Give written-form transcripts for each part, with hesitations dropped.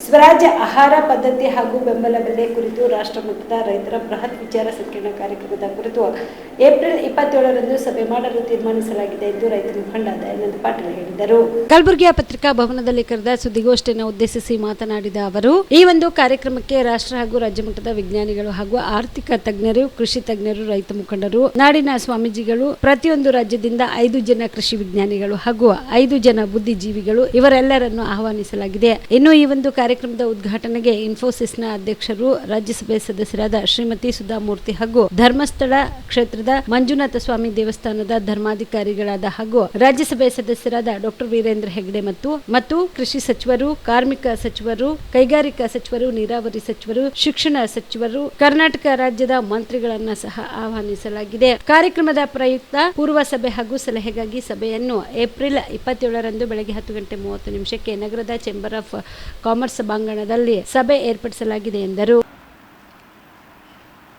ಸ್ವರಾಜ್ಯ ಆಹಾರ ಪದ್ಧತಿ ಹಾಗೂ ಬೆಂಬಲ ಬೆಲೆ ಕುರಿತು ರಾಷ್ಟ್ರಮಟ್ಟದ ರೈತರ ಬೃಹತ್ ವಿಚಾರ ಸಂಕಿರಣ ಕಾರ್ಯಕ್ರಮದ ಕುರಿತು ಏಪ್ರಿಲ್ 27ರಂದು ಸಭೆ ಮಾಡಲು ತೀರ್ಮಾನಿಸಲಾಗಿದೆ ಎಂದು ರೈತ ಮುಖಂಡ ದಯಾನಂದ ಪಾಟೀಲ್ ಹೇಳಿದರು. ಕಲಬುರಗಿಯ ಪತ್ರಿಕಾ ಭವನದಲ್ಲಿ ಕರೆದ ಸುದ್ದಿಗೋಷ್ಠಿಯನ್ನು ಉದ್ದೇಶಿಸಿ ಮಾತನಾಡಿದ ಅವರು, ಈ ಒಂದು ಕಾರ್ಯಕ್ರಮಕ್ಕೆ ರಾಷ್ಟ್ರ ಹಾಗೂ ರಾಜ್ಯ ಮಟ್ಟದ ವಿಜ್ಞಾನಿಗಳು ಹಾಗೂ ಆರ್ಥಿಕ ತಜ್ಞರು, ಕೃಷಿ ತಜ್ಞರು, ರೈತ ಮುಖಂಡರು, ನಾಡಿನ ಸ್ವಾಮೀಜಿಗಳು, ಪ್ರತಿಯೊಂದು ರಾಜ್ಯದಿಂದ 5 ಜನ ಕೃಷಿ ವಿಜ್ಞಾನಿಗಳು ಹಾಗೂ 5 ಜನ ಬುದ್ಧಿಜೀವಿಗಳು ಇವರೆಲ್ಲರನ್ನು ಆಹ್ವಾನಿಸಲಾಗಿದೆ. ಇನ್ನು ಈ ಒಂದು ಕಾರ್ಯಕ್ರಮದ ಉದ್ಘಾಟನೆಗೆ ಇನ್ಫೋಸಿಸ್ನ ಅಧ್ಯಕ್ಷರು, ರಾಜ್ಯಸಭೆ ಸದಸ್ಯರಾದ ಶ್ರೀಮತಿ ಸುಧಾಮೂರ್ತಿ ಹಾಗೂ ಧರ್ಮಸ್ಥಳ ಕ್ಷೇತ್ರದ ಮಂಜುನಾಥ ಸ್ವಾಮಿ ದೇವಸ್ಥಾನದ ಧರ್ಮಾಧಿಕಾರಿಗಳಾದ ಹಾಗೂ ರಾಜ್ಯಸಭೆ ಸದಸ್ಯರಾದ ಡಾಕ್ಟರ್ ವೀರೇಂದ್ರ ಹೆಗ್ಡೆ ಮತ್ತು ಕೃಷಿ ಸಚಿವರು, ಕಾರ್ಮಿಕ ಸಚಿವರು, ಕೈಗಾರಿಕಾ ಸಚಿವರು, ನೀರಾವರಿ ಸಚಿವರು, ಶಿಕ್ಷಣ ಸಚಿವರು, ಕರ್ನಾಟಕ ರಾಜ್ಯದ ಮಂತ್ರಿಗಳನ್ನ ಸಹ ಆಹ್ವಾನಿಸಲಾಗಿದೆ. ಕಾರ್ಯಕ್ರಮದ ಪ್ರಯುಕ್ತ ಪೂರ್ವ ಸಭೆ ಹಾಗೂ ಸಲಹೆಗಾಗಿ ಸಭೆಯನ್ನು ಏಪ್ರಿಲ್ 27ರಂದು ಬೆಳಗ್ಗೆ 10:30 ನಗರದ ಚೇಂಬರ್ ಆಫ್ ಕಾಮರ್ಸ್ ಸಭಾಂಗಣದಲ್ಲಿ ಸಭೆ ಏರ್ಪಡಿಸಲಾಗಿದೆ ಎಂದರು.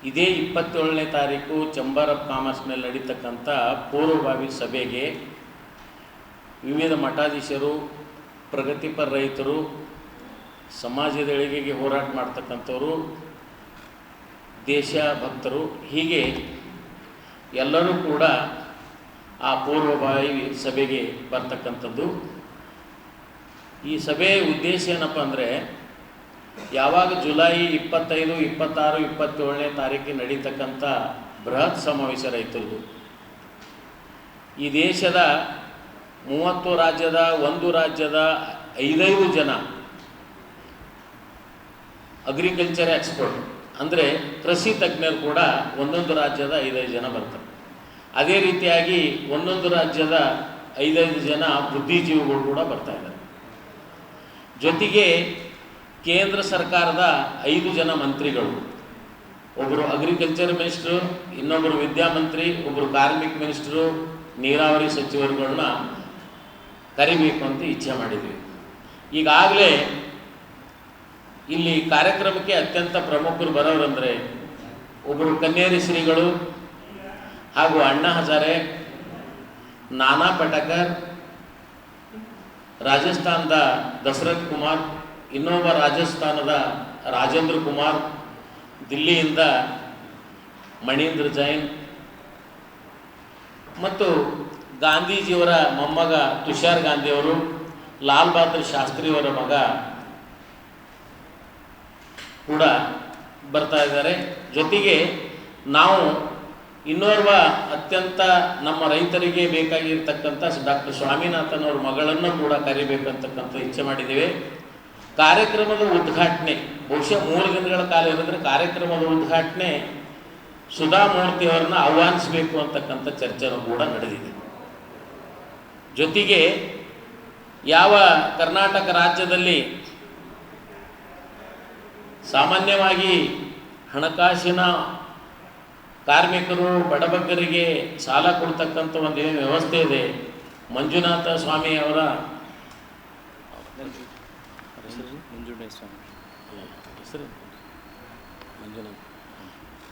ಇದೇ 27ನೇ ತಾರೀಕು ಚೇಂಬರ್ ಆಫ್ ಕಾಮರ್ಸ್ನಲ್ಲಿ ನಡೀತಕ್ಕಂಥ ಪೂರ್ವಭಾವಿ ಸಭೆಗೆ ವಿವಿಧ ಮಠಾಧೀಶರು, ಪ್ರಗತಿಪರ ರೈತರು, ಸಮಾಜದ ಏಳಿಗೆಗೆ ಹೋರಾಟ ಮಾಡ್ತಕ್ಕಂಥವರು, ದೇಶ ಭಕ್ತರು, ಹೀಗೆ ಎಲ್ಲರೂ ಕೂಡ ಆ ಪೂರ್ವಭಾವಿ ಸಭೆಗೆ ಬರ್ತಕ್ಕಂಥದ್ದು. ಈ ಸಭೆಯ ಉದ್ದೇಶ ಏನಪ್ಪ ಅಂದರೆ, ಯಾವಾಗ ಜುಲೈ 25, 26, 27ನೇ ತಾರೀಕಿಗೆ ನಡೀತಕ್ಕಂಥ ಬೃಹತ್ ಸಮಾವೇಶ ರೈತರದು, ಈ ದೇಶದ 30 ರಾಜ್ಯದ, 1 ರಾಜ್ಯದ 5 ಜನ ಅಗ್ರಿಕಲ್ಚರ್ ಎಕ್ಸ್ಪರ್ಟ್ ಅಂದರೆ ಕೃಷಿ ತಜ್ಞರು ಕೂಡ ಒಂದೊಂದು ರಾಜ್ಯದ 5 ಜನ ಬರ್ತಾರೆ. ಅದೇ ರೀತಿಯಾಗಿ ಒಂದೊಂದು ರಾಜ್ಯದ 5 ಜನ ಬುದ್ಧಿಜೀವಿಗಳು ಕೂಡ ಬರ್ತಾ ಇದ್ದಾರೆ. ಜೊತೆಗೆ ಕೇಂದ್ರ ಸರ್ಕಾರದ 5 ಜನ ಮಂತ್ರಿಗಳು, ಒಬ್ಬರು ಅಗ್ರಿಕಲ್ಚರ್ ಮಿನಿಸ್ಟ್ರು, ಇನ್ನೊಬ್ಬರು ವಿದ್ಯಾಮಂತ್ರಿ, ಒಬ್ಬರು ಕಾರ್ಮಿಕ ಮಿನಿಸ್ಟ್ರು, ನೀರಾವರಿ ಸಚಿವರುಗಳನ್ನ ಕರಿಬೇಕು ಅಂತ ಇಚ್ಛೆ ಮಾಡಿದ್ವಿ. ಈಗಾಗಲೇ ಇಲ್ಲಿ ಕಾರ್ಯಕ್ರಮಕ್ಕೆ ಅತ್ಯಂತ ಪ್ರಮುಖರು ಬರೋರಂದರೆ ಒಬ್ಬರು ಕನ್ನೇರಿ ಶ್ರೀಗಳು ಹಾಗೂ ಅಣ್ಣಾ ಹಜಾರೆ, ನಾನಾ ಪಟೇಕರ್, ರಾಜಸ್ಥಾನದ ದಶರಥ್ ಕುಮಾರ್, ಇನ್ನೊಬ್ಬ ರಾಜಸ್ಥಾನದ ರಾಜೇಂದ್ರ ಕುಮಾರ್, ದಿಲ್ಲಿಯಿಂದ ಮಣೀಂದ್ರ ಜೈನ್ ಮತ್ತು ಗಾಂಧೀಜಿಯವರ ಮೊಮ್ಮಗ ತುಷಾರ್ ಗಾಂಧಿಯವರು, ಲಾಲ್ ಬಹದ್ದೂರ್ ಶಾಸ್ತ್ರಿಯವರ ಮಗ ಕೂಡ ಬರ್ತಾ ಇದ್ದಾರೆ. ಜೊತೆಗೆ ನಾವು ಇನ್ನೋರ್ವ ಅತ್ಯಂತ ನಮ್ಮ ರೈತರಿಗೆ ಬೇಕಾಗಿರ್ತಕ್ಕಂಥ ಡಾಕ್ಟರ್ ಸ್ವಾಮಿನಾಥನ್ ಅವ್ರ ಮಗಳನ್ನು ಕೂಡ ಕರಿಬೇಕಂತಕ್ಕಂಥ ಇಚ್ಛೆ ಮಾಡಿದ್ದೇವೆ. ಕಾರ್ಯಕ್ರಮದ ಉದ್ಘಾಟನೆ ಬಹುಶಃ 3 ದಿನಗಳ ಕಾಲ ಇರೋದ್ರೆ ಕಾರ್ಯಕ್ರಮದ ಉದ್ಘಾಟನೆ ಸುಧಾಮೂರ್ತಿಯವರನ್ನ ಆಹ್ವಾನಿಸಬೇಕು ಅಂತಕ್ಕಂಥ ಚರ್ಚೆನೂ ಕೂಡ ನಡೆದಿದೆ. ಜೊತೆಗೆ ಯಾವ ಕರ್ನಾಟಕ ರಾಜ್ಯದಲ್ಲಿ ಸಾಮಾನ್ಯವಾಗಿ ಹಣಕಾಸಿನ ಕಾರ್ಮಿಕರು, ಬಡಬಗ್ಗರಿಗೆ ಸಾಲ ಕೊಡ್ತಕ್ಕಂಥ ಒಂದು ಏನು ವ್ಯವಸ್ಥೆ ಇದೆ, ಮಂಜುನಾಥ ಸ್ವಾಮಿ ಅವರ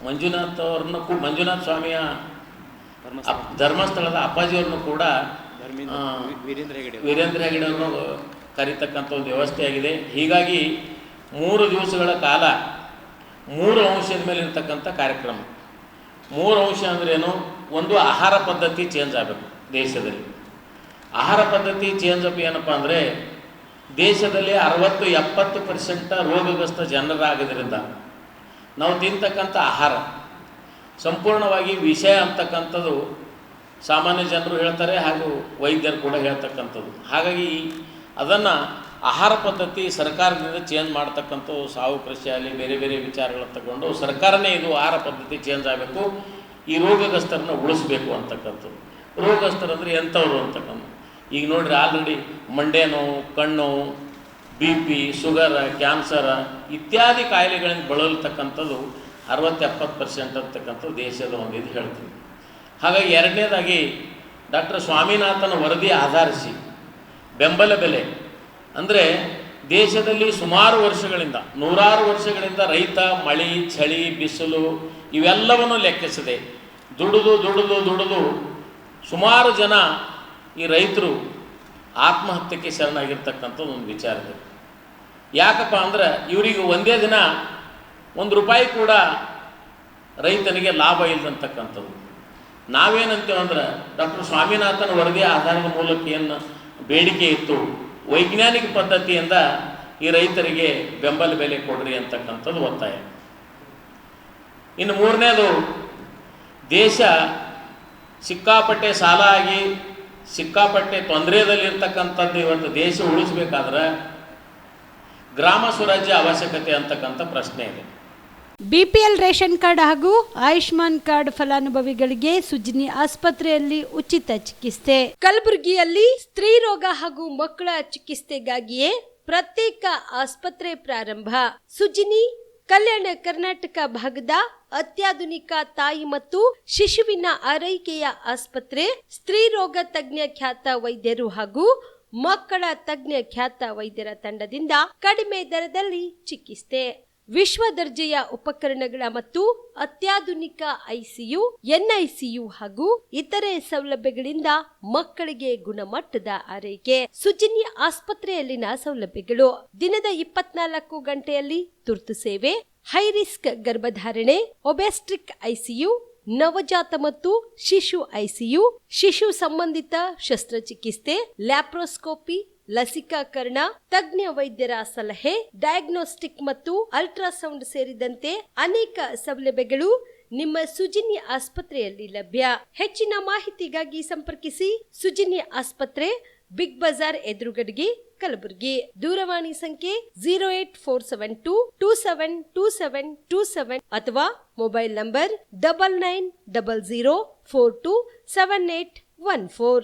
ಮಂಜುನಾಥ ಸ್ವಾಮಿಯ ಧರ್ಮಸ್ಥಳದ ಅಪ್ಪಾಜಿಯವ್ರನ್ನು ಕೂಡ ವೀರೇಂದ್ರ ಹೆಗಡೆ ಅವ್ರನ್ನು ಕರೀತಕ್ಕಂಥ ಒಂದು ವ್ಯವಸ್ಥೆಯಾಗಿದೆ. ಹೀಗಾಗಿ 3 ದಿವಸಗಳ ಕಾಲ 3 ಅಂಶದ ಮೇಲೆ ಇರ್ತಕ್ಕಂಥ ಕಾರ್ಯಕ್ರಮ. 3 ಅಂಶ ಅಂದ್ರೇನು? ಒಂದು, ಆಹಾರ ಪದ್ಧತಿ ಚೇಂಜ್ ಆಗಬೇಕು ದೇಶದಲ್ಲಿ. ಆಹಾರ ಪದ್ಧತಿ ಚೇಂಜ್ ಅಪ್ ಏನಪ್ಪ ಅಂದರೆ, ದೇಶದಲ್ಲಿ 60-70% ರೋಗಗ್ರಸ್ತ ಜನರಾಗೋದ್ರಿಂದ ನಾವು ತಿಂತಕ್ಕಂಥ ಆಹಾರ ಸಂಪೂರ್ಣವಾಗಿ ವಿಷ ಅಂತಕ್ಕಂಥದ್ದು ಸಾಮಾನ್ಯ ಜನರು ಹೇಳ್ತಾರೆ ಹಾಗೂ ವೈದ್ಯರು ಕೂಡ ಹೇಳ್ತಕ್ಕಂಥದ್ದು. ಹಾಗಾಗಿ ಅದನ್ನು ಆಹಾರ ಪದ್ಧತಿ ಸರ್ಕಾರದಿಂದ ಚೇಂಜ್ ಮಾಡ್ತಕ್ಕಂಥ ಸಾವು ಕೃಷಿಯಲ್ಲಿ ಬೇರೆ ಬೇರೆ ವಿಚಾರಗಳನ್ನು ತಗೊಂಡು ಸರ್ಕಾರನೇ ಇದು ಆಹಾರ ಪದ್ಧತಿ ಚೇಂಜ್ ಆಗಬೇಕು, ಈ ರೋಗಗ್ರಸ್ತರನ್ನ ಉಳಿಸ್ಬೇಕು ಅಂತಕ್ಕಂಥದ್ದು. ರೋಗಗ್ರಸ್ತರಂದರೆ ಎಂಥವ್ರು ಅಂತಕ್ಕಂಥ, ಈಗ ನೋಡ್ರಿ ಆಲ್ರೆಡಿ ಮಂಡೆ ನೋವು, ಕಣ್ಣು, BP, ಶುಗರ್, ಕ್ಯಾನ್ಸರ್ ಇತ್ಯಾದಿ ಕಾಯಿಲೆಗಳಿಂದ ಬಳಲ್ತಕ್ಕಂಥದ್ದು 60-70% ಅಂತಕ್ಕಂಥದ್ದು ದೇಶದ ಒಂದು ಇದು ಹೇಳ್ತೀವಿ. ಹಾಗಾಗಿ ಎರಡನೇದಾಗಿ ಡಾಕ್ಟರ್ ಸ್ವಾಮಿನಾಥನ್ ವರದಿ ಆಧರಿಸಿ ಬೆಂಬಲ ಬೆಲೆ ಅಂದರೆ ದೇಶದಲ್ಲಿ ಸುಮಾರು ವರ್ಷಗಳಿಂದ, 100 ವರ್ಷಗಳಿಂದ ರೈತ ಮಳೆ, ಚಳಿ, ಬಿಸಿಲು ಇವೆಲ್ಲವನ್ನು ಲೆಕ್ಕಿಸದೆ ದುಡಿದು ಸುಮಾರು ಜನ ಈ ರೈತರು ಆತ್ಮಹತ್ಯೆಗೆ ಶರಣಾಗಿರ್ತಕ್ಕಂಥ ಒಂದು ವಿಚಾರ ಇದೆ. ಯಾಕಪ್ಪ ಅಂದ್ರೆ ಇವರಿಗೆ ಒಂದೇ ದಿನ ₹1 ಕೂಡ ರೈತನಿಗೆ ಲಾಭ ಇಲ್ಲದಂತಕ್ಕಂಥದ್ದು. ನಾವೇನಂತೇವೆ ಅಂದ್ರೆ ಡಾಕ್ಟರ್ ಸ್ವಾಮಿನಾಥನ್ ವರದಿ ಆಧಾರದ ಮೂಲಕ ಏನು ಬೇಡಿಕೆ ಇತ್ತು, ವೈಜ್ಞಾನಿಕ ಪದ್ಧತಿಯಿಂದ ಈ ರೈತರಿಗೆ ಬೆಂಬಲ ಬೆಲೆ ಕೊಡ್ರಿ ಅಂತಕ್ಕಂಥದ್ದು ಒತ್ತಾಯ. ಇನ್ನು ಮೂರನೇದು, ದೇಶ ಸಿಕ್ಕಾಪಟ್ಟೆ ಸಾಲ ಆಗಿ ಸಿಕ್ಕಾಪಟ್ಟೆ ತೊಂದರೆಯಲ್ಲಿರ್ತಕ್ಕಂಥದ್ದು. ಇವತ್ತು ದೇಶ ಉಳಿಸ್ಬೇಕಾದ್ರೆ ಗ್ರಾಮ ಸ್ವರಾಜ್ಯ ಅವಶ್ಯಕತೆ ಅಂತಕ್ಕಂಥ ಪ್ರಶ್ನೆ ಇದೆ. ಬಿಪಿಎಲ್ ರೇಷನ್ ಕಾರ್ಡ್ ಹಾಗೂ ಆಯುಷ್ಮಾನ್ ಕಾರ್ಡ್ ಫಲಾನುಭವಿಗಳಿಗೆ ಸುಜಿನಿ ಆಸ್ಪತ್ರೆಯಲ್ಲಿ ಉಚಿತ ಚಿಕಿತ್ಸೆ. ಕಲಬುರಗಿಯಲ್ಲಿ ಸ್ತ್ರೀ ರೋಗ ಹಾಗೂ ಮಕ್ಕಳ ಚಿಕಿತ್ಸೆಗಾಗಿಯೇ ಪ್ರತ್ಯೇಕ ಆಸ್ಪತ್ರೆ ಪ್ರಾರಂಭ. ಸುಜಿನಿ ಕಲ್ಯಾಣ ಕರ್ನಾಟಕ ಭಾಗದ ಅತ್ಯಾಧುನಿಕ ತಾಯಿ ಮತ್ತು ಶಿಶುವಿನ ಆರೈಕೆಯ ಆಸ್ಪತ್ರೆ. ಸ್ತ್ರೀ ರೋಗ ತಜ್ಞ ಖ್ಯಾತ ವೈದ್ಯರು ಹಾಗೂ ಮಕ್ಕಳ ತಜ್ಞ ಖ್ಯಾತ ವೈದ್ಯರ ತಂಡದಿಂದ ಕಡಿಮೆ ದರದಲ್ಲಿ ಚಿಕಿತ್ಸೆ, ವಿಶ್ವ ದರ್ಜೆಯ ಉಪಕರಣಗಳ ಮತ್ತು ಅತ್ಯಾಧುನಿಕ ಐಸಿಯು, ಎನ್ಐಸಿಯು ಹಾಗೂ ಇತರೆ ಸೌಲಭ್ಯಗಳಿಂದ ಮಕ್ಕಳಿಗೆ ಗುಣಮಟ್ಟದ ಆರೈಕೆ. ಸುಜಿನಿ ಆಸ್ಪತ್ರೆಯಲ್ಲಿನ ಸೌಲಭ್ಯಗಳು: ದಿನದ 24 ಗಂಟೆಯಲ್ಲಿ ತುರ್ತು ಸೇವೆ, ಹೈ ರಿಸ್ಕ್ ಗರ್ಭಧಾರಣೆ, ಒಬೆಸ್ಟ್ರಿಕ್ ಐಸಿಯು, ನವಜಾತ ಮತ್ತು ಶಿಶು ಐಸಿಯು, ಶಿಶು ಸಂಬಂಧಿತ ಶಸ್ತ್ರಚಿಕಿತ್ಸೆ, ಲ್ಯಾಪ್ರೋಸ್ಕೋಪಿ, ಲಸಿಕಾಕರಣ, ತಜ್ಞ ವೈದ್ಯರ ಸಲಹೆ, ಡಯಾಗ್ನೋಸ್ಟಿಕ್ ಮತ್ತು ಅಲ್ಟ್ರಾಸೌಂಡ್ ಸೇರಿದಂತೆ ಅನೇಕ ಸೌಲಭ್ಯಗಳು ನಿಮ್ಮ ಸುಜಿನಿ ಆಸ್ಪತ್ರೆಯಲ್ಲಿ ಲಭ್ಯ. ಹೆಚ್ಚಿನ ಮಾಹಿತಿಗಾಗಿ ಸಂಪರ್ಕಿಸಿ ಸುಜಿನಿ ಆಸ್ಪತ್ರೆ, ಬಿಗ್ ಬಜಾರ್ ಎದುರುಗಡೆಗೆ, ಕಲಬುರಗಿ. ದೂರವಾಣಿ ಸಂಖ್ಯೆ 08472727227 ಅಥವಾ ಮೊಬೈಲ್ ನಂಬರ್ 9900427814.